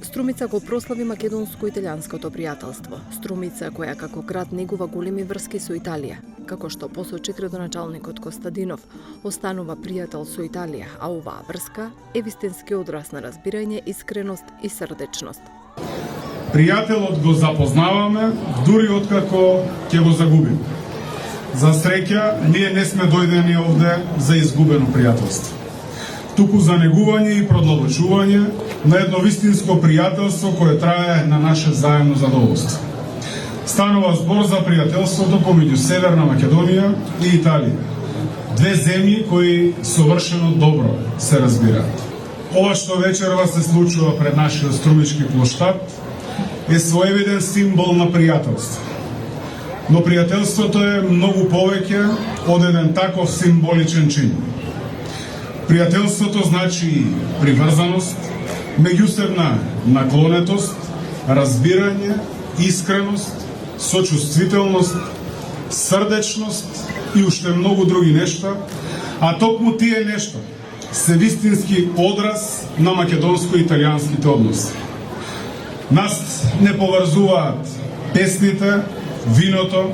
Струмица го прослави македонско-италијанското пријателство. Струмица која како град негува големи врски со Италија. Како што посочи градоначалникот Костадинов, останува пријател со Италија, а оваа врска е вистински одраз на разбирање, искреност и срдечност. Пријателот го запознаваме дури откако ќе го загубим. За среќа, ние не сме дојдени овде за изгубено пријателство, туку за негување и продолжување на едно вистинско пријателство кое трае на наше заедно задоволство. Станува збор за пријателството помеѓу Северна Македонија и Италија. Две земји кои совршено добро се разбираат. Ова што вечерва се случува пред нашиот струмички плоштад е своевиден символ на пријателство. Но пријателството е многу повеќе од еден таков символичен чин. Пријателството значи приврзаност, меѓусебна наклонетост, разбирање, искреност, сочувствителност, срдечност и уште многу други нешта, а токму тие нешта се вистински одраз на македонско-италијанските односи. Нас не поврзуваат песните, виното,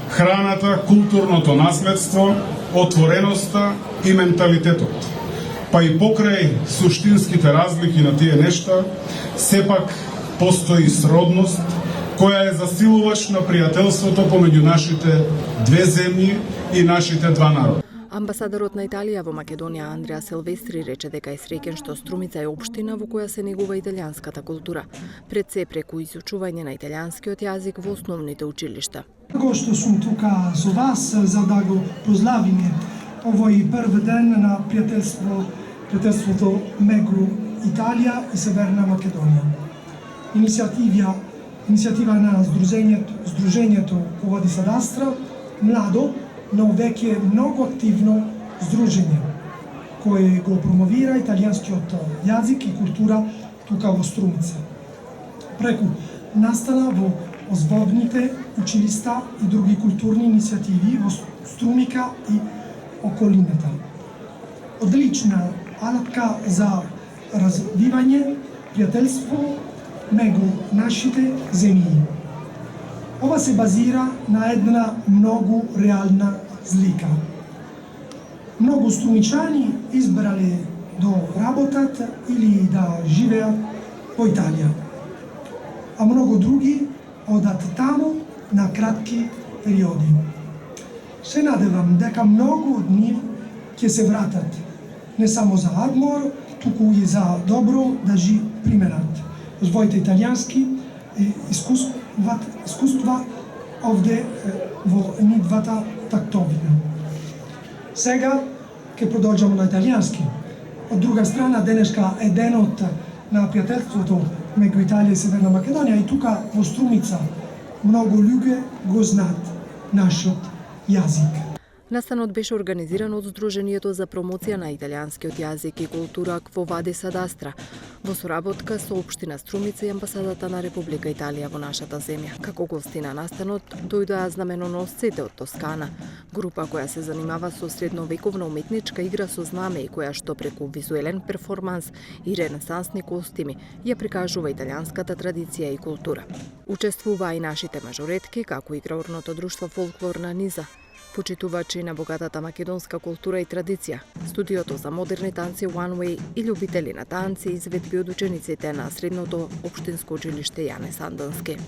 храната, културното наследство, отвореноста и менталитетот. Па и покрај суштинските разлики на тие нешта, сепак постои сродност која е засилуваш на пријателството помеѓу нашите две земји и нашите два народа. Амбасадорот на Италија во Македонија Андреа Силвестри рече дека е среќен што Струмица е општина во која се негува италијанската култура, пред се преку изучување на италијанскиот јазик во основните училишта. Како што сум тука со вас за да го поздравиме овој прв ден на пријателството меѓу Италија и Северна Македонија. Иницијатива на Сдружењето Повади Садастра, младо, но веќе многу активно здружење, кое го промовира италијанскиот јазик и култура тука во Струмица. Преку настана во озбавните училишта и други културни иницијативи во Струмика и околината. Одлична алатка за развивање пријателство меѓу нашите земји. Ова се базира на една многу реална злика. Многу струмичани избрале да работат или да живеат во Италија, а многу други одат таму на кратки периоди. Се надевам дека многу од нив ќе се вратат, не само за адмор, туку и за добро да применат своите италијански искуства овде во нидвата тактовина. Сега ќе продолжам на италијански. Од друга страна, денешка е денот на пријателството меѓу Италија и Северна Македонија и тука во Струмица многу луѓе го знаат нашиот јазик. Настанот беше организиран од Сдруженијето за промоција на италијанскиот јазик и култура Кво Вади Садастра, во соработка со Општина Струмица и Амбасадата на Република Италија во нашата земја. Како гости на настанот дојдоа знаменоносците од Тоскана, група која се занимава со средновековна уметничка игра со знаме и која што преку визуелен перформанс и ренесансни костими ја прикажува италијанската традиција и култура. Учествуваа и нашите мажоретки, како играорното друштво Фолклорна Низа, почитувачи на богатата македонска култура и традиција, студиото за модерни танци One Way и љубители на танци и изведби од учениците на средното општинско училиште Јане Сандански.